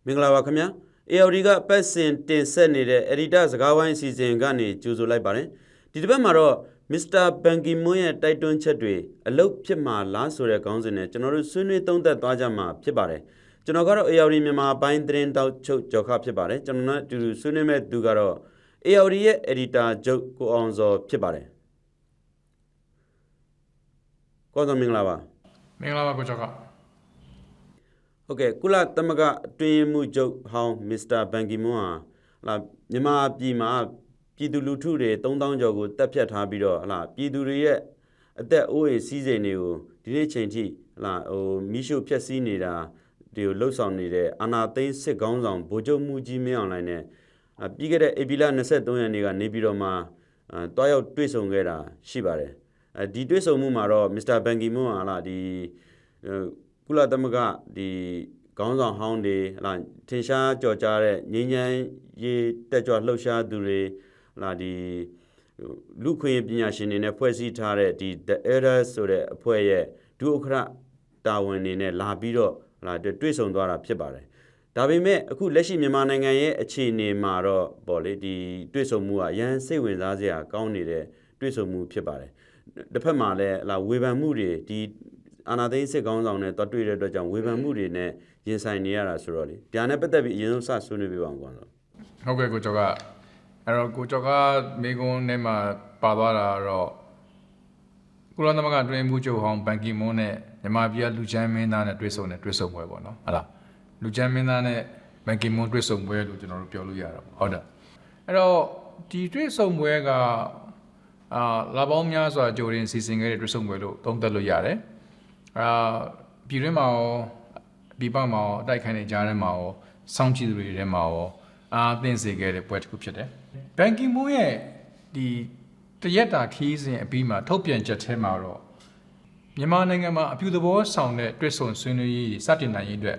မင်္ဂလာပါခင်ဗျာ AOD ကပတ်စဉ်တင်ဆက်နေတဲ့ Editor စကားဝိုင်းအစီအစဉ်ကနေကြိုဆိုလိုက်ပါတယ်ဒီတစ်ပတ်မှာတော့ Mr. Ban Ki-moon ရဲ့တိုက်တွန်းချက်တွေအလုပ်ဖြစ်မှာလားဆိုတဲ့ခေါင်းစဉ်နဲ့ကျွန်တော်တို့ဆွေးနွေးသုံးသပ်သွားကြမှာဖြစ်ပါတယ်ကျွန်တော်ကတော့ AOD မြန်မာပိုင်းသတင်းတောက်ချုပ်ကြော်ခဖြစ်ပါတယ်ကျွန်တော်နဲ့အတူတူဆွေးနွေးမဲ့သူကတော့ AOD ရဲ့ Editor ချုပ်ကိုအောင်စောဖြစ်ပါတယ်ကိုအောင်စောမင်္ဂလာပါမင်္ဂလာပါကိုကျော်ခဟုတ်ကဲ့ကုလသမဂ္ဂအတွင်းမှုချုပ်ဟောင်း Mr. Ban Ki-moon ဟာမြန်မာပြည်မှာပြည်သူလူထုတွေ3000ကျော်ကိုတပ်ဖြတ်ထားပြီးတော့ပြည်သူတွေရဲ့အသက်အိုးအိမ်စီးစိမ်တွေကိုဒီနေ့ချိန်ထိမီးရှို့ဖျက်ဆီးနေတာဒီကိုလှုပ်ဆောင်နေတဲ့အာဏာသိမ်းစစ်ကောင်းဆောင်ဗိုလ်ချုပ်မှုကြီးမင်းအောင်လှိုင်နဲ့ပြီးခဲ့တဲ့ဧပြီလ23ရက်နေ့ကနေပြီးတော့မှတွားရောက်တွေ့ဆုံခဲ့တာရှိပါတယ်ဒီတွေ့ဆုံမှုမှာတော့ Mr. Ban Ki-moon ဟာဒီကုလသမဂ္ဂဒီခေါင်းဆောင်ဟောင်းတွေထင်ရှားကြော်ကြားတဲ့ငြိမ်းချမ်းရေးတက်ကြွလှုပ်ရှားသူတွေဒီလူခွင့်ပညာရှင်တွေနဲ့ဖွဲ့စည်းထားတဲ့ဒီ The Elders ဆိုတဲ့အဖွဲ့ရဲ့ဒုဥက္ကဋ္ဌတာဝန်တွေနဲ့လာပြီးတော့တွေ့ဆုံသွားတာဖြစ်ပါတယ်ဒါပေမဲ့အခုလက်ရှိမြန်မာနိုင်ငံရဲ့အခြေအနေမှာတော့ပေါ့လေဒီတွေ့ဆုံမှုကရန်စိတ်ဝင်စားစရာကောင်းနေတဲ့တွေ့ဆုံမှုဖြစ်ပါတယ်တစ်ဖက်မှာလည်းဝေဖန်မှုတွေဒီအာဏာသိမ်းစစ်ကောင်းဆောင်နဲ့တွားတွေ့တဲ့အတွက်ကြောင့်ဝေဖန်မှုတွေနဲ့ရင်ဆိုင်နေရတာဆိုတော့လေဒါနဲ့ပတ်သက်ပြီးအရင်ဆုံးစဆွေးနွေးပြပါအောင်ကွာဟုတ်ကဲ့ကိုကျော်ကအဲ့တော့ကိုကျော်ကမိကုန်းထဲမှာပါသွားတာတော့ကုလသမဂ္ဂအတွင်းမှုချုပ်ဟောင်းဘန်ကီမွန်းနဲ့မြန်မာပြည်ကလူချမ်းမင်းသားနဲ့တွေ့ဆုံပွဲပေါ့နော်ဟုတ်လားလူချမ်းမင်းသားနဲ့ဘန်ကီမွန်းတွေ့ဆုံပွဲလို့ကျွန်တော်တို့ပြောလို့ရတာပေါ့ဟုတ်တယ်အဲ့တော့ဒီတွေ့ဆုံပွဲကလာပေါင်းများစွာကြိုတင်စီစဉ်ခဲ့တဲ့တွေ့ဆုံပွဲလို့သုံးသပ်လို့ရတယ်ပြည်တွင်းမှာရောပြည်ပမှာရောအတိုက်ခိုင်းနေကြတဲ့မှာရောစောင့်ကြည့်သူတွေထဲမှာရောသင်စေခဲ့တဲ့ပွဲတစ်ခုဖြစ်တယ်ဘန်ကီမွန်းရဲ့ဒီတရက်တာခီးစဉ်အပြီးမှာထုတ်ပြန်ချက်ထဲမှာတော့မြန်မာနိုင်ငံမှာအပြုသဘောဆောင်တဲ့တွေ့ဆုံဆွေးနွေးရေးစတင်နိုင်ရေးအတွက်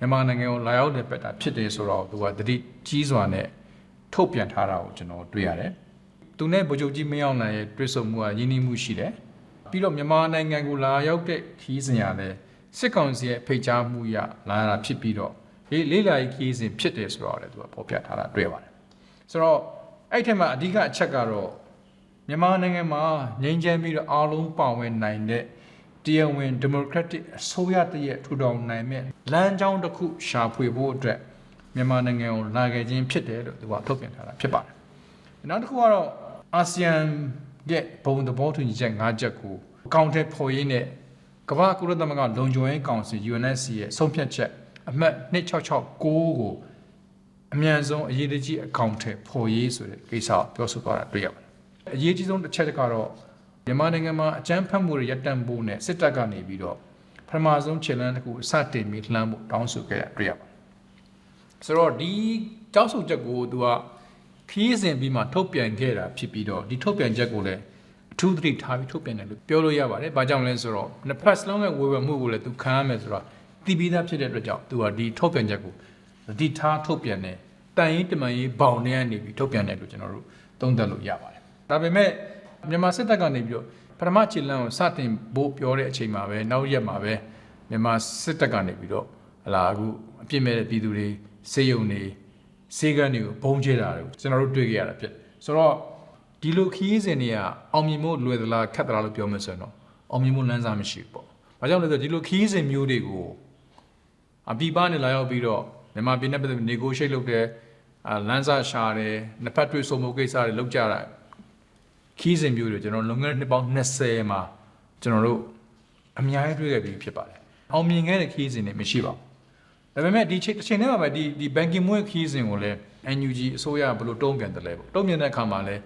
မြန်မာနိုင်ငံကိုလာရောက်တဲ့ပတ်တာဖြစ်တယ်ဆိုတော့သူကတတိကြီးစွာနဲ့ထုတ်ပြန်ထားတာကိုကျွန်တော်တွေ့ရတယ်သူနဲ့ဗိုလ်ချုပ်ကြီးမင်းအောင်လှိုင်ရဲ့တွေ့ဆုံမှုကရင်းနှီးမှုရှိတယ်ပြီးတော့မြန်မာနိုင်ငံကိုလာရောက်တဲ့ခီးစဉ်ရတဲ့စစ်ကောင်စီရဲ့ဖိတ်ကြားမှုရလာရတာဖြစ်ပြီးတော့လေးလာရေးခီးစဉ်ဖြစ်တယ်ဆိုတော့လည်းသူကပေါ်ပြထားတာတွေ့ပါတယ်ဆိုတော့အဲ့ထက်မှအဓိကအချက်ကတော့မြန်မာနိုင်ငံမှာငြိမ်းချမ်းပြီးတော့အားလုံးပါဝင်နိုင်တဲ့တရားဝင်ဒီမိုကရက်တစ်အစိုးရတည်းရဲ့ထူထောင်နိုင်မဲ့လမ်းကြောင်းတစ်ခုရှာဖွေဖို့အတွက်မြန်မာနိုင်ငံကိုလာခဲ့ခြင်းဖြစ်တယ်လို့သူကထုတ်ပြန်ထားတာဖြစ်ပါတယ်နောက်တစ်ခုကတော့အာဆီယံရဲ့ဘုံသဘောတူညီချက်၅ချက်ကိုအကောင့်ထဲပေါ်ရင်းနဲ့ကမ္ဘာကုလသမဂ္ဂလုံခြုံရေးကောင်စီ UNSC ရဲ့ဆုံးဖြတ်ချက်အမှတ်2669ကိုအမြန်ဆုံးအရေးကြီးအကောင့်ထဲပေါ်ရေးဆိုတဲ့ကိစ္စကိုပြောဆိုသွားတာတွေ့ရပါတယ်အရေးကြီးဆုံးတစ်ချက်ကတော့မြန်မာနိုင်ငံမှာအကြမ်းဖက်မှုတွေရပ်တန့်ဖို့နဲ့စစ်တပ်ကနေပြီးတော့ပထမဆုံးခြေလှမ်းတစ်ခုစတင်ပြီးလှမ်းဖို့တောင်းဆိုခဲ့တာတွေ့ရပါတယ်ဆိုတော့ဒီတောင်းဆိုချက်ကိုသူကခီးစဉ်ပြီးမှထုတ်ပြန်ခဲ့တာဖြစ်ပြီးတော့ဒီထုတ်ပြန်ချက်ကိုလည်းအထူးသတိထားပြီးထုတ်ပြန်တယ်လို့ပြောလို့ရပါတယ်။ဘာကြောင့်လဲဆိုတော့နှစ်ဖက်စလုံးရဲ့ဝေဖန်မှုကိုလည်းသူခံရမယ်ဆိုတော့တီးပြီးသားဖြစ်တဲ့အတွက်ကြောင့်သူကဒီထုတ်ပြန်ချက်ကိုသတိထားထုတ်ပြန်တယ်။တန်ရင်တမန်ရေးဘောင်ထဲကနေပြီးထုတ်ပြန်တယ်လို့ကျွန်တော်တို့သုံးသပ်လို့ရပါတယ်။ဒါပေမဲ့မြန်မာစစ်တပ်ကနေပြီးတော့ပထမခြေလှမ်းကိုစတင်ဖို့ပြောတဲ့အချိန်မှာပဲနောက်ရက်မှာပဲမြန်မာစစ်တပ်ကနေပြီးတော့အခုအပြစ်မဲ့တဲ့ပြည်သူတွေစေယုံနေစေကန်တွေကိုဘုံကျဲတာတွေကိုကျွန်တော်တို့တွေ့ကြရတာဖြစ်ဆိုတော့ဒီလိုခီးစဉ်တွေကအောင်မြင်မှုလွယ်သလားခက်သလားလို့ပြောမယ်ဆိုရင်တော့အောင်မြင်မှုလမ်းစာမရှိဘူးပေါ့။ဘာကြောင့်လဲဆိုတော့ဒီလိုခီးစဉ်မျိုးတွေကိုအပြိပနဲ့လာရောက်ပြီးတော့မြန်မာပြည်နဲ့ပတ်သက်ပြီး negotiate လုပ်တဲ့လမ်းစာရှာတယ်နှစ်ဖက်တွေ့ဆုံမှုကိစ္စတွေလုပ်ကြတာခီးစဉ်မျိုးတွေကျွန်တော်လွန်ခဲ့တဲ့နှစ်ပေါင်း20မှာကျွန်တော်တို့အများကြီးတွေ့ခဲ့ပြီးဖြစ်ပါတယ်။အောင်မြင်ခဲ့တဲ့ခီးစဉ်တွေမရှိပါဘူး။ဒါပေမဲ့ဒီချိန်ထဲမှာပဲဒီဘန်ကီမွန်းခီးစဉ်ကိုလည်း NUG အစိုးရဘယ်လိုတုံ့ပြန်တယ်လဲပေါ့တုံ့ပြန်တဲ့အခါမှာလည်း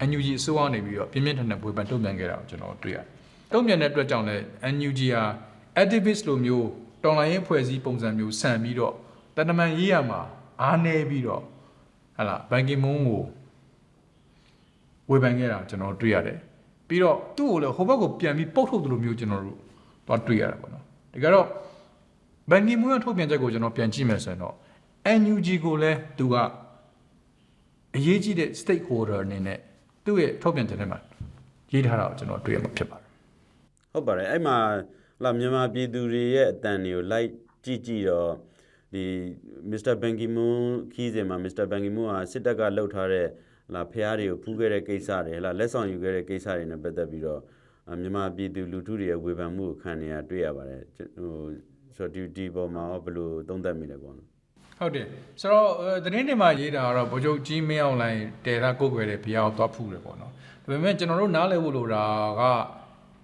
NUG အစိုးရနေပြီးတော့ပြင်းပြင်းထန်ထန်ဝေဖန်တုံ့ပြန်ခဲ့တာကိုကျွန်တော်တွေ့ရတယ်။တုံ့ပြန်တဲ့အတွက်ကြောင့်လည်း NUG ဟာ activist လိုမျိုးတော်လှန်ရေးဖွဲ့စည်းပုံစံမျိုးဆန်ပြီးတော့တဏ္ဍမန်ရေးရမှာအားနေပြီးတော့ဘန်ကီမွန်းကိုဝေဖန်ခဲ့တာကျွန်တော်တွေ့ရတယ်။ပြီးတော့သူ့ကိုလည်းဟိုဘက်ကိုပြန်ပြီးပုတ်ထုတ်တယ်လို့မျိုးကျွန်တော်တို့တော့တွေ့ရတာပေါ့နော်။ဒါကြတော့ဘန်ကီမွန်းရဲ့ထုတ်ပြန်ချက်ကိုကျွန်တော်ပြန်ကြည့်မယ်ဆိုရင်တော့ NUG ကိုလည်းသူကအရေးကြီးတဲ့ stakeholder အနေနဲ့သူ့ရဲ့ထုတ်ပြန်ချက်ထဲမှာရေးထားတာကိုကျွန်တော်တွေ့ရမှာဖြစ်ပါတယ်ဟုတ်ပါတယ်အဲ့မှာမြန်မာပြည်သူတွေရဲ့အတန်တွေကိုလိုက်ကြည့်တော့ မစ္စတာဘန်ကီမွန်းခီးစဉ်မှာမစ္စတာဘန်ကီမွန်းကစစ်တပ်ကလှုပ်ထားတဲ့ဖျားတွေကိုဖူးခဲ့တဲ့ကိစ္စတွေလက်ဆောင်ယူခဲ့တဲ့ကိစ္စတွေနဲ့ပတ်သက်ပြီးတော့မြန်မာပြည်သူလူထုတွေရဲ့ဝေဖန်မှုကိုခံနေရတွေ့ရပါတယ်ဆိုတော့ဒီပေါ်မှာဘယ်လိုသုံးသပ်မိလဲပေါ့နော်ဟုတ်တယ်ဆိုတော့သတင်းတွေမှာရေးတာကတော့ဗိုလ်ချုပ်ကြီးမင်းအောင်လှိုင်တဲတာကိုယ်ွယ်တဲ့ဘုရားကိုသွားဖူးတယ်ပေါ့နော်ဒါပေမဲ့ကျွန်တော်တို့နားလည်ဖို့လိုတာက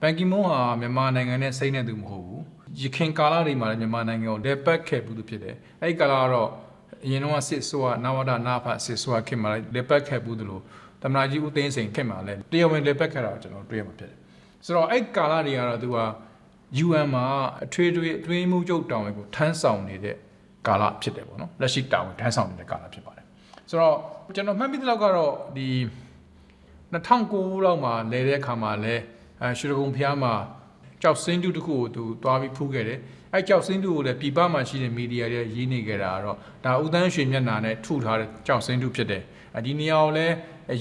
ဘန်ကီမွန်းဟာမြန်မာနိုင်ငံနဲ့စိတ်နဲ့သူမဟုတ်ဘူးရခိုင်ကာလတွေမှာလည်းမြန်မာနိုင်ငံကိုလက်ပတ်ခဲ့ဘူးလို့ဖြစ်တယ်အဲ့ဒီကာလကတော့အရင်တော့စစ်ဆိုးကနဝဒနာဖတ်စစ်ဆိုးကခင်မှာလက်ပတ်ခဲ့ဘူးလို့တမနာကြီးဦးသိန်းစိန်ခင်မှာလည်းတရားဝင်လက်ပတ်ခဲ့တာကိုကျွန်တော်တွေ့ရမှာဖြစ်တယ်ဆိုတော့အဲ့ကာလတွေကတော့သူက UN မှာအထွေထွေမှုချုပ်တောင်းကိုထမ်းဆောင်နေတဲ့ကာလဖြစ်တယ်ပေါ့နော်လက်ရှိတောင်းထမ်းဆောင်နေတဲ့ကာလဖြစ်ပါတယ်ဆိုတော့ကျွန်တော်မှတ်မိသလောက်ကတော့ဒီ2009လောက်မှာလဲတဲ့အခါမှာလဲရွှေကုံဖျားမှာကြောက်စင်းတူတစ်ခုကိုသူသွားပြီးဖူးခဲ့တယ်အဲကြောက်စင်းတူကိုလည်းပြည်ပမှာရှိတဲ့မီဒီယာတွေရေးနေကြတာတော့ဒါဦးတန်းရွှေမျက်နှာနဲ့ထုထားတဲ့ကြောက်စင်းတူဖြစ်တယ်ဒီနေရာကိုလည်း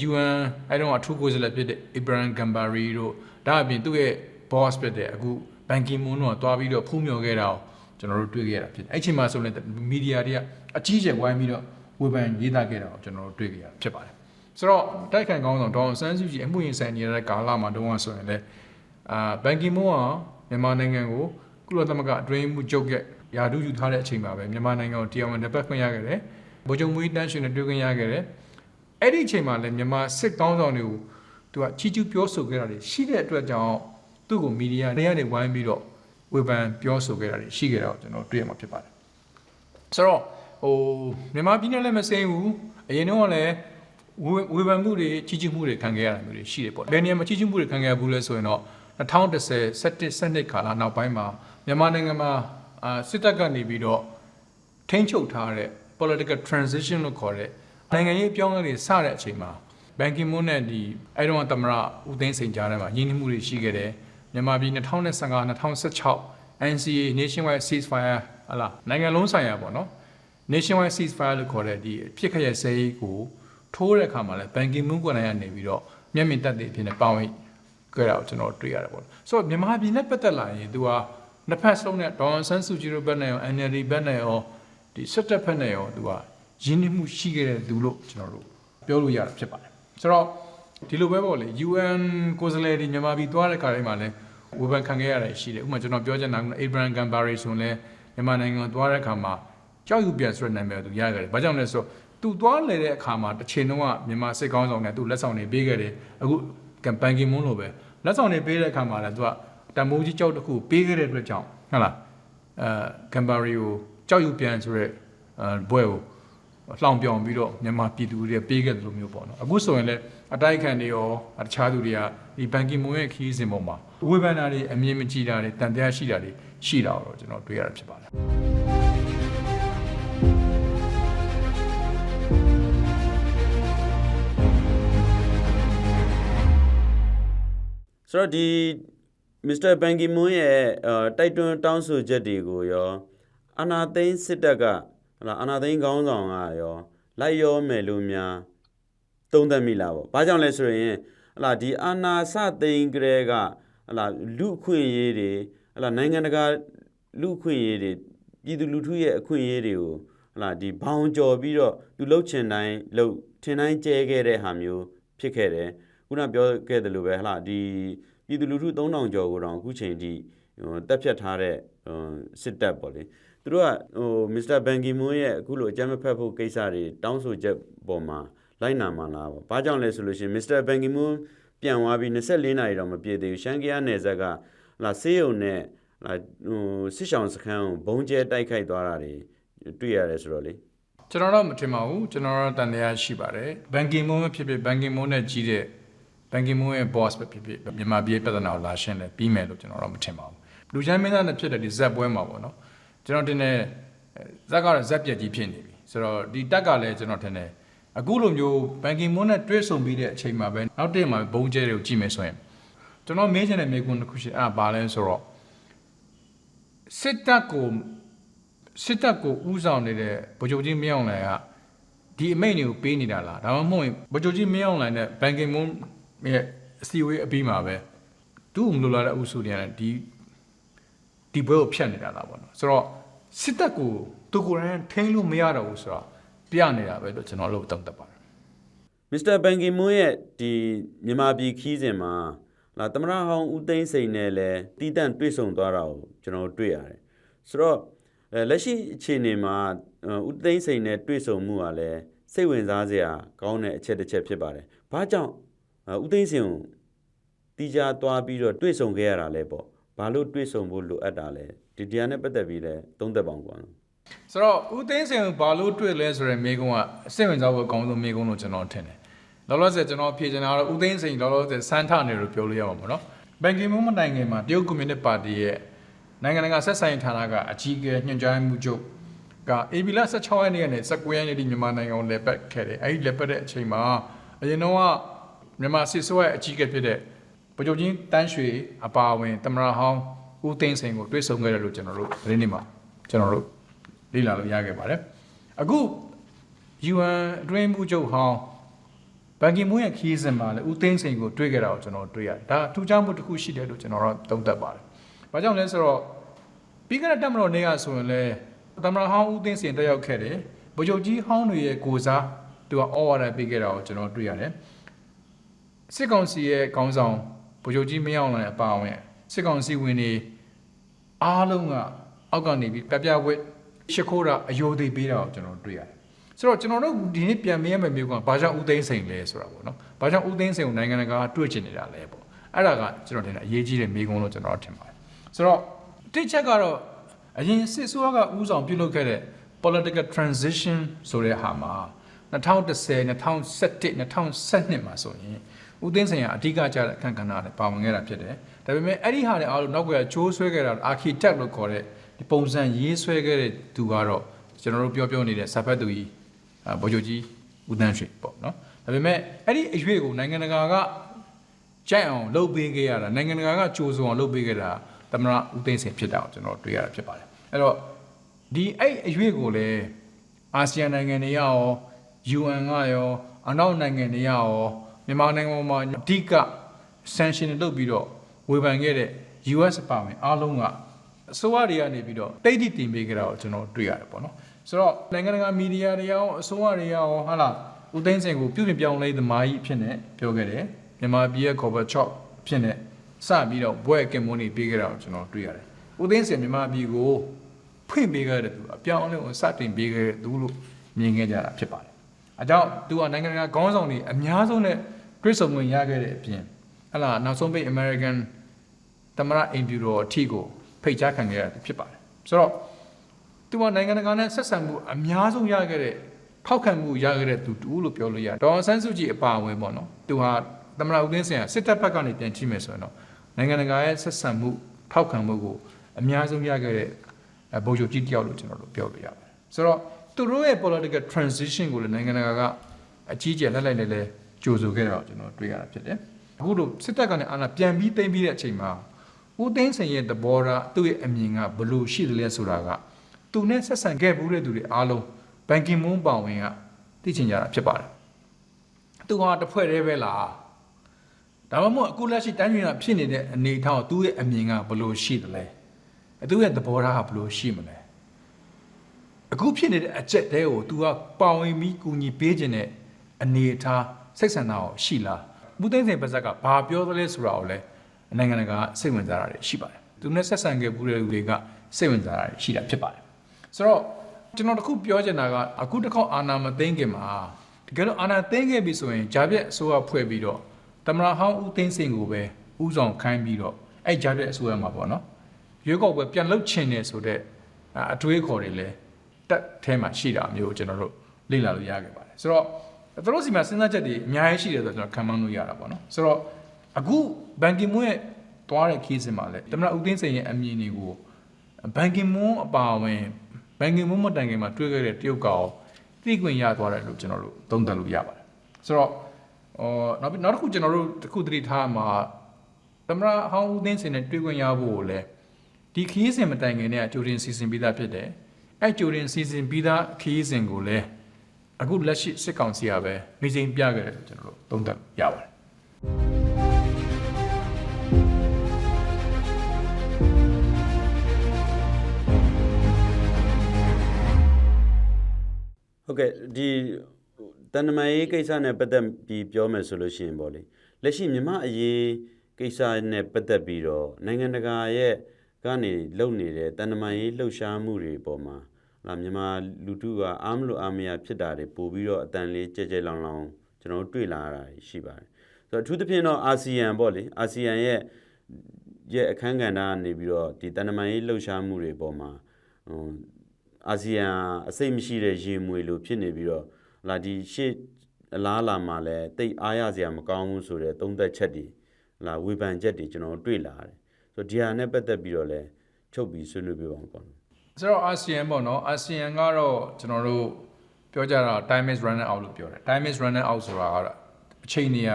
UN အဲတော့အထူးကိုယ်စားလှယ်ဖြစ်တဲ့ Ibrahim Gambari တို့ဒါအပြင်သူ့ရဲ့ boss ဖြစ်တဲ့အခုဘန်ကီမွန်းတို့ကသွားပြီးတော့ဖူးမြော်ခဲ့တာကိုကျွန်တော်တို့တွေ့ခဲ့ရတာဖြစ်တယ်အဲ့ချိန်မှာဆိုရင်မီဒီယာတွေကအကြီးကျယ်ဝိုင်းပြီးတော့ဝေဖန်ရေးသားခဲ့တာကိုကျွန်တော်တို့တွေ့ခဲ့ရတာဖြစ်ပါတယ်ဆိုတော့တိုက်ခိုင်ကောင်းဆောင်ဒေါအောင်ဆန်းစုကြည်အမှုရင်ဆိုင်နေတဲ့ကာလမှာတုန်းကဆိုရင်လည်းဘန်ကီမွန်းကမြန်မာနိုင်ငံကိုကုလသမဂ္ဂအတွင်းမှုချုပ်ရဲ့ယာဒူးယူထားတဲ့အချိန်မှာပဲမြန်မာနိုင်ငံကိုတရားဝင်လက်ပတ်ခွင့်ရခဲ့တယ်ဗိုလ်ချုပ်မူကြီးတန်းရွှေနဲ့တွေ့ခွင့်ရခဲ့တယ်အဲ့ဒီအချိန်မှာလည်းမြန်မာစစ်ကောင်းဆောင်တွေကိုသူကချီးကျူးပြောဆိုခဲ့တာတွေရှိတဲ့အတွက်ကြောင့်သူ့ကိုမီဒီယာတွေဝိုင်းပြီးတော့ဝေဖန်ပြောဆိုခဲ့တာတွေရှိခဲ့တာကိုကျွန်တော်တွေ့ရမှာဖြစ်ပါတယ်ဆိုတော့မြန်မာပြည်နဲ့လည်းမစိမ်းဘူးအရင်တော့လည်းဝေဖန်မှုတွေချီးကျူးမှုတွေခံခဲ့ရတာမျိုးတွေရှိတယ်ပေါ့ဘယ်နေရာမှာချီးကျူးမှုတွေခံခဲ့ရဘူးလဲဆိုရင်တော့2010 17 ကာလနောက်ပိုင်းမှာမြန်မာနိုင်ငံမှာစစ်တပ်ကနေပြီးတော့ထိန်းချုပ်ထားတဲ့ political transition လို့ခေါ်တဲ့နိုင်ငံရေးအပြောင်းအလဲတွေစတဲ့အချိန်မှာဘန်ကီမွန်းနဲ့အဲ့တော့သမ္မတဦးသိန်းစိန်ကြားထဲမှာရင်းနှီးမှုတွေရှိခဲ့တယ်မြန်မာပြည်2015 2016 NCA Nationwide Ceasefire ဟလာနိုင်ငံလုံးဆိုင်ရာပေါ့နော် Nationwide Ceasefire လို့ခေါ်တဲ့ဖြစ်ခရဲ့ဆဲရေးကိုထိုးတဲ့အခါမှာလည်းဘန်ကီမွန်းကိုယ်တိုင်ကနေပြီးတော့မျက်မြင်သက်သေအဖြစ်နဲ့ပါဝင်ခဲ့တာကိုကျွန်တော်တွေ့ရတယ်ပေါ့ဆိုတော့မြန်မာပြည်နဲ့ပတ်သက်လာရင်သူကနှစ်ဖက်ဆုံးနဲ့ဒေါ်ဆန်းစုကြည်တို့ဘက်နဲ့ရော NLD ဘက်နဲ့ရောစစ်တပ်ဘက်နဲ့ရောသူကရင်းနှီးမှုရှိခဲ့တဲ့သူလို့ကျွန်တော်တို့ပြောလို့ရတာဖြစ်ပါတယ်ဆိုတော့ဒီလိုပဲပေါ့လေ UN ကိုယ်စားလှယ်တွေမြန်မာပြည်သွားတဲ့ခါတိုင်းမှာလည်းဝေဖန်ခံခဲ့ရတာရှိတယ်ဥပမာကျွန်တော်ပြောချင်တာက Ibrahim Gambari ဆိုလည်းမြန်မာနိုင်ငံသွားတဲ့ခါမှာကြောက်ရွံ့ပြန်ဆိုတဲ့နာမည်ကိုသူရခဲ့တယ်ဘာကြောင့်လဲဆိုတော့သူသွားလေတဲ့အခါမှာတစ်ချိန်လုံးကမြန်မာစစ်ကောင်းဆောင်နဲ့သူလက်ဆောင်တွေပေးခဲ့တယ်အခုဘန်ကီမွန်းလိုပဲလက်ဆောင်တွေပေးတဲ့အခါမှာလည်းသူကတမိုးကြီးကြောက်တစ်ခုပေးခဲ့တဲ့အတွက်ကြောင့်ဟုတ်လားဂမ်ဘာရီကိုကြောက်ရွံ့ပြန်ဆိုတဲ့ဘွဲကိုလှောင်ပြောင်ပြီးတော့မြန်မာပြည်သူတွေပေးခဲ့တယ်လို့မျိုးပေါ့နော်အခုဆိုရင်လည်းအတိုက်ခံတွေရောတခြားသူတွေကဒီဘန်ကီမွန်းရဲ့ခီးစဉ်ပေါ်မှာဝေဖန်တာတွေအမြင်မကြည်တာတွေတန်တရားရှိတာတွေရှိတာတော့ကျွန်တော်တွေ့ရတာဖြစ်ပါတယ်ဆိုတော့မစ္စတာဘန်ကီမွန်းရဲ့တိုက်တွန်းတောင်းဆိုချက်တွေကိုရောအာဏာသိမ်းစစ်တပ်ကအာဏာသိမ်းခေါင်းဆောင်ကရောလိုက်ရောမယ်လို့များသုံးသပ်မိလားပေါ့။ဘာကြောင့်လဲဆိုရင်ဒီအာဏာစသိမ်းကြတဲ့ကလူအခွင့်အရေးတွေနိုင်ငံတကာလူအခွင့်အရေးတွေပြည်သူလူထုရဲ့အခွင့်အရေးတွေကိုဒီဘောင်ကျော်ပြီးတော့သူလှုပ်ချင်တိုင်းလှုပ်ထင်တိုင်းကျဲခဲ့တဲ့ဟာမျိုးဖြစ်ခဲ့တယ်။ခုနပြောခဲ့တယ်လို့ပဲဒီပြည်သူလူထု3000ကျော်ကိုတော့အခုချိန်ထိတက်ဖြတ်ထားတဲ့စစ်တပ်ပေါ့လေသူတို့ကမစ္စတာဘန်ကီမွန်းရဲ့အခုလိုအကြမ်းမဖက်ဖို့ကိစ္စတွေတောင်းဆိုချက်ပေါ်မှာလိုက်နာမှာလားပေါ့ဘာကြောင့်လဲဆိုလို့ရှိရင်မစ္စတာဘန်ကီမွန်းပြန်သွားပြီး24နာရီတော့မပြည့်သေးဘူးရှမ်းကယားနယ်စပ်ကဆေးရုံနဲ့စစ်ဆောင်စခန်းကိုဘုံကျဲတိုက်ခိုက်သွားတာတွေတွေ့ရတယ်ဆိုတော့လေကျွန်တော်တော့မထင်ပါဘူးကျွန်တော်တော့တန်တရားရှိပါတယ်ဘန်ကီမွန်းဖြစ်ဖြစ်ဘန်ကီမွန်းနဲ့ကြီးတဲ့ဘန်ကီမွန်းရဲ့ boss ပဲဖြစ်ဖြစ်မြန်မာပြည်ပြည်ထောင်လာရှင်းတယ်ပြီးမယ်လို့ကျွန်တော်တော့မထင်ပါဘူးလူချမ်းမင်းသားနဲ့ဖြစ်တဲ့ဒီဇက်ပွဲမှာပေါ့နော်ကျွန်တော်တင်တဲ့ဇက်ကတော့ဇက်ပြက်ကြီးဖြစ်နေပြီဆိုတော့ဒီတက်ကလည်းကျွန်တော်ထင်တယ်အခုလိုမျိုးဘန်ကီမွန်းနဲ့တွဲဆုံပြီးတဲ့အချိန်မှာပဲနောက်တစ်မှာဘုံကျဲတွေကိုကြည့်မယ်ဆိုရင်ကျွန်တော်မေးချင်တဲ့မေးခွန်းတစ်ခုရှိအဲ့ဒါဘာလဲဆိုတော့စစ်တပ်ကိုဥဆောင်နေတဲ့ဗိုလ်ချုပ်ကြီးမင်းအောင်လှိုင်ကဒီအမိန့်တွေကိုပေးနေတာလားဒါမှမဟုတ်ဗိုလ်ချုပ်ကြီးမင်းအောင်လှိုင်နဲ့ဘန်ကီမွန်းရဲ့အစီအဝေးအပြီးမှာပဲသူ့မလိုလားတဲ့အုပ်စုတွေကဒီဘွဲကိုဖျက်နေတာလားပေါ့နော်ဆိုတော့စစ်တပ်ကို သူကိုယ်တိုင်ထိန်းလို့မရတော့ဘူးဆိုတာပြနေတာပဲလို့ကျွန်တော်တို့သုံးသပ်ပါတယ် Mr. Bangi Moon ရဲ့ဒီမြန်မာပြည်ခီးစဉ်မှာလာသမရဟောင်းဦးသိန်းစိန်နဲ့လည်းတီးတန့်တွေ့ဆုံသွားတာကိုကျွန်တော်တွေ့ရတယ်ဆိုတော့လက်ရှိအခြေအနေမှာဦးသိန်းစိန်နဲ့တွေ့ဆုံမှုကလည်းစိတ်ဝင်စားစရာကောင်းတဲ့အချက်တစ်ချက်ဖြစ်ပါတယ်ဘာကြောင့်ဦးသိန်းစိန်ကိုတီးခြားသွားပြီးတော့တွေ့ဆုံခဲ့ရတာလဲပေါ့ဘာလို့တွေ့ဆုံဖို့လိုအပ်တာလဲဒီတရားနဲ့ပတ်သက်ပြီးလဲသုံးသပ်ပါအောင်ကွာဆိုတော့ဦးသိန်းစိန်ကိုဘာလို့တွေ့လဲဆိုရယ်မိကုံးကစိတ်ဝင်စားဖို့အကောင်းဆုံးမိကုံးလို့ကျွန်တော်ထင်တယ်လောလောဆယ်ကျွန်တော်ဖြေချင်တာကတော့ဦးသိန်းစိန်လောလောဆယ်စမ်းထနေလို့ပြောလို့ရမှာပေါ့နော်ဘန်ကီမွန်းမတိုင်ခင်မှာတရုတ်ကွန်မြူနစ်ပါတီရဲ့နိုင်ငံတကာဆက်ဆံရေးဌာနကအကြီးအကဲညွှန်ကြားမှုချုပ်က AB လ16ရက်နေ့ကနေ19ရက်နေ့ထိမြန်မာနိုင်ငံကိုလက်ပတ်ခဲ့တယ်အဲဒီလက်ပတ်တဲ့အချိန်မှာအရင်တော့မြန်မာစစ်ဆိုးရဲ့အကြီးအကဲဖြစ်တဲ့ဗိုလ်ချုပ်ကြီးတန်းရွှေအပါအဝင်သမရဟောင်းဦးသိန်းစိန်ကိုတွေ့ဆုံခဲ့တယ်လို့ကျွန်တော်တို့သတင်းတွေမှာကျွန်တော်တို့လေ့လာလို့ရခဲ့ပါတယ်အခု UN အတွင်းမှုချုပ်ဟောင်းဘန်ကီမွန်းရဲ့ခီးစဉ်မှာလည်းဦးသိန်းစိန်ကိုတွေ့ခဲ့တာကိုကျွန်တော်တွေ့ရတယ်ဒါထူးခြားမှုတစ်ခုရှိတယ်လို့ကျွန်တော်တို့သုံးသပ်ပါတယ်ဘာကြောင့်လဲဆိုတော့ပြီးခဲ့တဲ့တက်မတော်နေ့ကဆိုရင်လည်းသမရဟောင်းဦးသိန်းစိန်တက်ရောက်ခဲ့တယ်ဗိုလ်ချုပ်ကြီးဟောင်းတွေရဲ့ကိုစားသူကဩဝါဒပေးခဲ့တာကိုကျွန်တော်တွေ့ရတယ်စစ်ကောင်စီရဲ့ခေါင်းဆောင်ဗိုလ်ချုပ်ကြီးမင်းအောင်လှိုင်အပါအဝင်စစ်ကောင်စီဝင်တွေအားလုံးကအောက်ကနေပြီးပြဝက်ရှ िख ိုးတာအယိုသေးပေးတာကိုကျွန်တော်တွေ့ရတယ်ဆိုတော့ကျွန်တော်တို့ဒီနေ့ပြန်မေးရမယ့်မျိုးကဘာကြောင့်ဦးသိန်းစိန်လဲဆိုတာပေါ့နော်ဘာကြောင့်ဦးသိန်းစိန်ကိုနိုင်ငံတကာတွေ့ချင်နေတာလဲပေါ့အဲ့ဒါကကျွန်တော်ထင်တယ်အရေးကြီးတဲ့မေးခွန်းလို့ကျွန်တော်ထင်ပါတယ်ဆိုတော့တစ်ချက်ကတော့အရင်စစ်ဆိုးကဦးဆောင်ပြုလုပ်ခဲ့တဲ့ political transition ဆိုတဲ့ဟာမှာ2010 2017 2012မှာဆိုရင်ဦးသိန်းစိန်ကအဓိကကျတဲ့အခန်းကဏ္ဍနဲ့ပါဝင်ခဲ့တာဖြစ်တယ်ဒါပေမဲ့အဲ့ဒီဟာတွေအားလုံးနောက်ကကျိုးဆွဲခဲ့တာ architect လို့ခေါ်တဲ့ဒီပုံစံရေးဆွဲခဲ့တဲ့သူကတော့ကျွန်တော်တို့ပြောနေတဲ့စာဖတ်သူကြီးဗိုလ်ချုပ်ကြီးဦးတန်းရွှေပေါ့နော်ဒါပေမဲ့အဲ့ဒီအရွေ့ကိုနိုင်ငံတကာကကြိုက်အောင်လုပ်ပေးခဲ့ရတာနိုင်ငံတကာကကြိုးစုံအောင်လုပ်ပေးခဲ့တာသမရဦးသိန်းစိန်ဖြစ်တာကိုကျွန်တော်တွေ့ရတာဖြစ်ပါတယ်အဲ့တော့ဒီအဲ့အရွေ့ကိုလည်းအာဆီယံနိုင်ငံတွေရော UN ကရောအနောက်နိုင်ငံတွေရောမြန်မာနိုင်ငံမှာအဓိက sanction လုပ်ပြီးတော့ဝေဖန်ခဲ့တဲ့ US ပါဝင်အားလုံးကအစိုးရတွေကနေပြီးတော့တိတ်တိတင်ပေးကြတာကိုကျွန်တော်တွေ့ရတယ်ပေါ့နော်ဆိုတော့နိုင်ငံတကာမီဒီယာတွေရောအစိုးရတွေရောဟာလားဦးသိန်းစိန်ကိုပြုပြင်ပြောင်းလဲသမားကြီးဖြစ်နေပြောခဲ့တယ်မြန်မာပြည်ရဲ့ cover chop ဖြစ်နေစပြီးတော့ဘွဲ့ကင်မွန်းတွေပေးကြတာကိုကျွန်တော်တွေ့ရတယ်ဦးသိန်းစိန်မြန်မာပြည်ကိုဖွင့်ပေးခဲ့တဲ့သူအပြောင်းအလဲကိုစတင်ပေးခဲ့တဲ့သူလို့မြင်ခဲ့ကြတာဖြစ်ပါတယ်အကြောင်းသူကနိုင်ငံတကာခေါင်းဆောင်တွေအများဆုံးနဲ့တွေ့ဆုံခွင့်ရခဲ့တဲ့အပြင်ဟာလားနောက်ဆုံးပိတ် American သမရအင်ဗျူရိုအထိကိုဖိတ်ကြားခံခဲ့ရတာဖြစ်ပါတယ်ဆိုတော့သူကနိုင်ငံတကာနဲ့ဆက်ဆံမှုအများဆုံးရခဲ့တဲ့ထောက်ခံမှုရခဲ့တဲ့သူတူလို့ပြောလို့ရတယ်ဒေါ်အောင်ဆန်းစုကြည်အပါအဝင်ပေါ့နော်သူဟာသမရဦးသိန်းစိန်ကစစ်တပ်ဘက်ကနေပြန်ကြည့်မယ်ဆိုရင်တော့နိုင်ငံတကာရဲ့ဆက်ဆံမှုထောက်ခံမှုကိုအများဆုံးရခဲ့တဲ့ဗိုလ်ချုပ်ကြီးတယောက်လို့ကျွန်တော်တို့ပြောလို့ရပါတယ်ဆိုတော့သူတို့ရဲ့ political transition ကိုလည်းနိုင်ငံတကာကအကြီးကျယ်လက်လိုက်လဲကြိုဆိုခဲ့တာကိုကျွန်တော်တွေ့ရတာဖြစ်တယ်အခုတို့စစ်တပ်ကနေအာဏာပြန်ပြီးသိမ်းပြီးတဲ့အချိန်မှာဦးသိန်းစိန်ရဲ့သဘောထားသူ့ရဲ့အမြင်ကဘယ်လိုရှိတယ်လဲဆိုတာကသူနဲ့ဆက်ဆံခဲ့ဘူးတဲ့သူတွေအားလုံးဘန်ကီမွန်းပါဝင်ကသိချင်ကြတာဖြစ်ပါတယ်သူကတစ်ဖွဲ့တည်းပဲလားဒါမှမဟုတ်အခုလက်ရှိတိုင်းပြည်ကဖြစ်နေတဲ့အနေအထားကိုသူ့ရဲ့အမြင်ကဘယ်လိုရှိတယ်လဲသူ့ရဲ့သဘောထားကဘယ်လိုရှိမလဲအခုဖြစ်နေတဲ့အချက်တဲကို तू ကပါဝင်ပြီးကူညီပေးခြင်းတဲ့အနေအထားစိတ်ဆန္ဒကိုရှိလားဦးသိန်းစိန်ပါဇက်ကဘာပြောသလဲဆိုတာကိုလည်းနိုင်ငံတကာစိတ်ဝင်စားတာတွေရှိပါတယ်သူနဲ့ဆက်ဆံခဲ့မှုတဲ့လူတွေကစိတ်ဝင်စားတာတွေရှိတာဖြစ်ပါတယ်ဆိုတော့ကျွန်တော်တခုပြောချင်တာကအခုတစ်ခေါက်အာဏာမသိမ်းခင်မှာတကယ်လို့အာဏာသိမ်းခဲ့ပြီဆိုရင်ဂျာပြက်အစိုးရဖွဲ့ပြီးတော့သမရဟောင်းဦးသိန်းစိန်ကိုပဲဥဆောင်ခိုင်းပြီးတော့အဲ့ဂျာပြက်အစိုးရမှာပေါ့နော်ရွေးကောက်ပွဲပြန်လုပ်ချင်တယ်ဆိုတဲ့အတွေးခေါ်တွေလည်းတက်ထဲမှာရှိတာမျိုးကျွန်တော်တို့လေ့လာလို့ရခဲ့ပါတယ်ဆိုတော့သူတို့စီမှာစဉ်းစားချက်တွေအများကြီးရှိတယ်ဆိုတော့ကျွန်တော်ခံမှန်းလို့ရတာပေါ့နော်ဆိုတော့အခုဘန်ကီမွန်းရဲ့တွားတဲ့ခီးစဉ်မှာလည်းသမရဦးသိန်းစိန်ရဲ့အမြင်တွေကိုဘန်ကီမွန်းအပါအဝင်ဘန်ကီမွန်းမတိုင်ခင်မှာတွေ့ခဲ့တဲ့တရုတ်ကောင်သိခွင့်ရသွားတယ်လို့ကျွန်တော်တို့သုံးသပ်လို့ရပါတယ်ဆိုတော့နောက်တစ်ခုကျွန်တော်တို့တစ်ခုသတိထားမှာသမရဟောင်းဦးသိန်းစိန်နဲ့တွေ့ခွင့်ရဖို့ကိုလည်းဒီခီးစဉ်မတိုင်ခင်နဲ့ကြိုတင်စီစဉ်ပြီးသားဖြစ်တယ်အဲ့ကြိုတင်စီစဉ်ပြီးသားခီးစဉ်ကိုလည်းအခုလက်ရှိစစ်ကောင်စီကပဲနေချိန်ပြခဲ့တယ်လို့ကျွန်တော်တို့သုံးသပ်ရပါတယ် ဟုတ်ကဲ့ဒီတန်တမာရေးကိစ္စနဲ့ပတ်သက်ပြီးပြောမယ်ဆိုလို့ရှိရင်ပေါ့လေလက်ရှိမြန်မာအရေးကိစ္စနဲ့ပတ်သက်ပြီးတော့နိုင်ငံတကာရဲ့ကနေလုပ်နေတဲ့တန်တမာရေးလှုပ်ရှားမှုတွေပေါ်မှာမြန်မာလူထုကအားမလို့အားမရဖြစ်တာတွေပို့ပြီးတော့အတန်လေးကြဲကြဲလောင်လောင်ကျွန်တော်တို့တွေ့လာရတာရှိပါတယ်ဆိုတော့အထူးသဖြင့်တော့အာဆီယံပေါ့လေအာဆီယံရဲ့အခန်းကဏ္ဍကနေပြီးတော့ဒီတန်တမာရေးလှုပ်ရှားမှုတွေပေါ်မှာအာဆီယံအစိတ်မရှိတဲ့ရေမွေလို့ဖြစ်နေပြီးတော့ဒီရှေ့အလားလာမှာလဲတိတ်အားရစရာမကောင်းဘူးဆိုတဲ့သုံးသက်ချက်တွေဝေဖန်ချက်တွေကျွန်တော်တွေ့လာတယ်ဆိုတော့ဒီဟာနဲ့ပတ်သက်ပြီးတော့လဲချုပ်ပြီးဆွေးနွေးပြပါဦးကောဆိုတော့အာဆီယံပေါ့နော်အာဆီယံကတော့ကျွန်တော်တို့ပြောကြတာ time is running out လို့ပြောတယ် time is running out ဆိုတာကအချိန်နေရ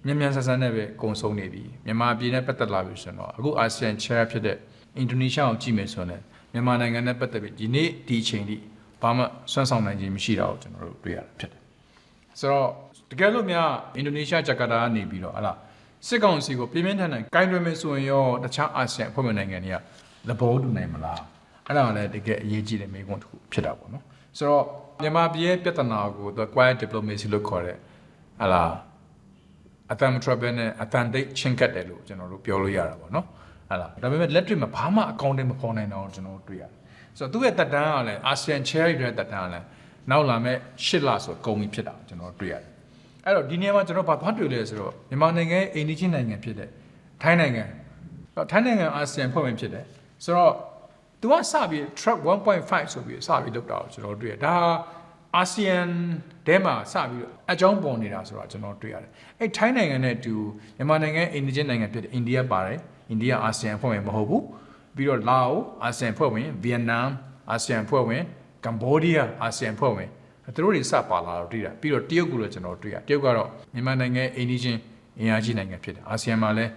မြန်ဆန်နဲ့ပဲကုန်ဆုံးနေပြီမြန်မာပြည်နဲ့ပတ်သက်လာပြီဆိုတော့အခုအာဆီယံ chair ဖြစ်တဲ့အင်ဒိုနီးရှားကိုကြည့်မယ်ဆိုရင်မြန်မာနိုင်ငံနဲ့ပတ်သက်ပြီးဒီနေ့ဒီအချိန်ထိဘာမှဆွမ်းဆောင်နိုင်ခြင်းမရှိတာကိုကျွန်တော်တို့တွေ့ရတာဖြစ်တယ်ဆိုတော့တကယ်လို့များအင်ဒိုနီးရှားဂျကာတာကနေပြီးတော့စစ်ကောင်စီကိုပြင်းပြင်းထန်ထန်ကိုင်တွယ်မယ်ဆိုရင်ရောတခြားအာဆီယံအဖွဲ့ဝင်နိုင်ငံတွေကသဘောတူနိုင်မလားအဲ့ဒါကလည်းတကယ်အရေးကြီးတဲ့မေးခွန်းတစ်ခုဖြစ်တာပေါ့နော်ဆိုတော့မြန်မာပြည်ရဲ့ပြဿနာကို quiet diplomacy လို့ခေါ်တဲ့အတန်မထွက်ဘဲနဲ့အတန်တိတ်ချင်းကတ်တယ်လို့ကျွန်တော်တို့ပြောလို့ရတာပေါ့နော်ဒါပေမဲ့လက်တွေ့မှာဘာမှအကောင့်တွေမဖော်နိုင်တော့ကျွန်တော်တို့တွေ့ရတယ်ဆိုတော့သူ့ရဲ့တက်တန်းကလည်းအာဆီယံ chair ရဲ့တက်တန်းကလည်းနောက်လာမဲ့8လဆိုကုန်ပြီဖြစ်တာကျွန်တော်တို့တွေ့ရတယ်အဲ့တော့ဒီနေရာမှာကျွန်တော်ဘာတွေ့လဲဆိုတော့မြန်မာနိုင်ငံရဲ့အိန္ဒိချင်းနိုင်ငံဖြစ်တဲ့ထိုင်းနိုင်ငံအာဆီယံဖွဲ့ဝင်ဖြစ်တယ်ဆိုတော့သူကစပြီး track 1.5 ဆိုပြီးစပြီးလုပ်တာကိုကျွန်တော်တွေ့ရဒါအာဆီယံထဲမှာစပြီးတော့အကြောင်းပေါ်နေတာဆိုတာကျွန်တော်တွေ့ရတယ်အဲ့ထိုင်းနိုင်ငံနဲ့အတူမြန်မာနိုင်ငံအိန္ဒိချင်းနိုင်ငံဖြစ်တဲ့အိန္ဒိယပါတယ်အိန္ဒိယအာဆီယံဖွဲ့ဝင်မဟုတ်ဘူးပြီးတော့လာအိုအာဆီယံဖွဲ့ဝင်ဗီယက်နမ်အာဆီယံဖွဲ့ဝင်ကမ္ဘောဒီးယားအာဆီယံဖွဲ့ဝင်သူတို့တွေစပါလာတော့တွေ့တာပြီးတော့တရုတ်ကိုလည်းကျွန်တော်တွေ့ရတရုတ်ကတော့မြန်မာနိုင်ငံအိန္ဒိချင်းအင်အားကြီးနိုင်ငံဖြစ်တယ်အာဆီယံမှာလည်း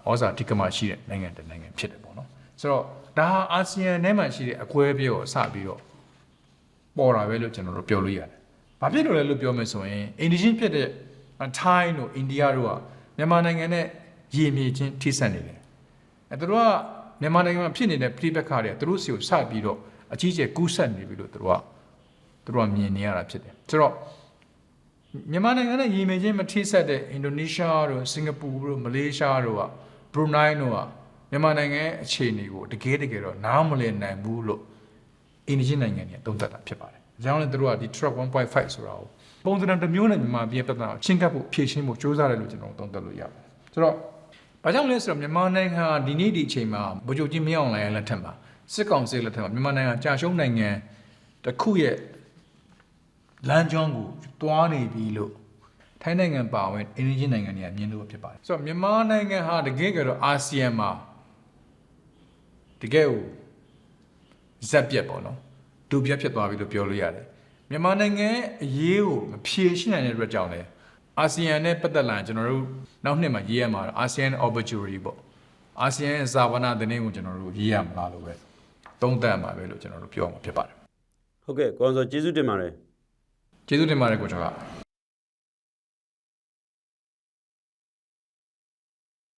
ဩဇာတိကမရှိတဲ့နိုင်ငံတစ်နိုင်ငံဖြစ်တယ်ပေါ့နော်ဆိုတော့ဒါဟာအာဆီယံထဲမှာရှိတဲ့အကွဲအပြဲကိုစပြီးတော့ပေါ်တာပဲလို့ကျွန်တော်တို့ပြောလို့ရတယ်။ဘာဖြစ်လို့လဲလို့ပြောမယ်ဆိုရင်အိန္ဒိချင်းဖြစ်တဲ့ထိုင်းတို့အိန္ဒိယတို့ကမြန်မာနိုင်ငံနဲ့ရေမြေချင်းထိစပ်နေတယ်။သူတို့ကမြန်မာနိုင်ငံမှာဖြစ်နေတဲ့ပြည်ပခါတွေသူတို့စီကိုစပြီးတော့အကြီးကျယ်ကူးဆက်နေပြီလို့သူတို့ကမြင်နေရတာဖြစ်တယ်။ဆိုတော့မြန်မာနိုင်ငံနဲ့ရေမြေချင်းမထိစပ်တဲ့အင်ဒိုနီးရှားတို့စင်ကာပူတို့မလေးရှားတို့ကဘရူနိုင်းတို့ကမြန်မာနိုင်ငံရဲ့အခြေအနေကိုတကယ်တော့နားမလည်နိုင်ဘူးလို့အိန္ဒိချင်းနိုင်ငံတွေသုံးသပ်တာဖြစ်ပါတယ်။ဒါကြောင့်လည်းသူတို့ကဒီ track 1.5 ဆိုတာကိုပုံစံတစ်မျိုးနဲ့မြန်မာပြည်ပြည်သားချင်းကပ်ဖို့ဖြည့်ရှင်းဖို့စ조사တယ်လို့ကျွန်တော်သုံးသပ်လို့ရပါတယ်။ဆိုတော့ဘာကြောင့်လဲဆိုတော့မြန်မာနိုင်ငံဒီနေ့ဒီအချိန်မှာဗိုလ်ချုပ်ကြီးမင်းအောင်လှိုင်ရဲ့လက်ထက်မှာစစ်ကောင်စီလက်ထက်မှာမြန်မာနိုင်ငံကြာရှုံးနိုင်ငံတစ်ခုရဲ့လမ်းကြောင်းကိုတွားနေပြီလို့ထိုင်းနိုင်ငံပါဝင်အိန္ဒိချင်းနိုင်ငံတွေကမြင်လို့ဖြစ်ပါတယ်။ဆိုတော့မြန်မာနိုင်ငံဟာတကယ်ကတော့အာဆီယံမှာတကယ်ကိုဇက်ပြက်ပေါ့နော်ဒူပြက်ဖြစ်သွားပြီလို့ပြောလို့ရတယ်မြန်မာနိုင်ငံအရေးကိုမဖြေရှင်းနိုင်တဲ့အတွက်ကြောင့်လဲအာဆီယံနဲ့ပတ်သက်လာကျွန်တော်တို့နောက်နှစ်မှာရေးရမှာအာဆီယံ opportunity ပေါ့အာဆီယံဇာဝနာသတင်းကိုကျွန်တော်တို့ရေးရမှာလို့ပဲသုံးသပ်မှာပဲလို့ကျွန်တော်တို့ပြောမှာဖြစ်ပါတယ်ဟုတ်ကဲ့ကိုအောင်စောကျေးဇူးတင်ပါတယ်ကျေးဇူးတင်ပါတယ်ကိုကျော်က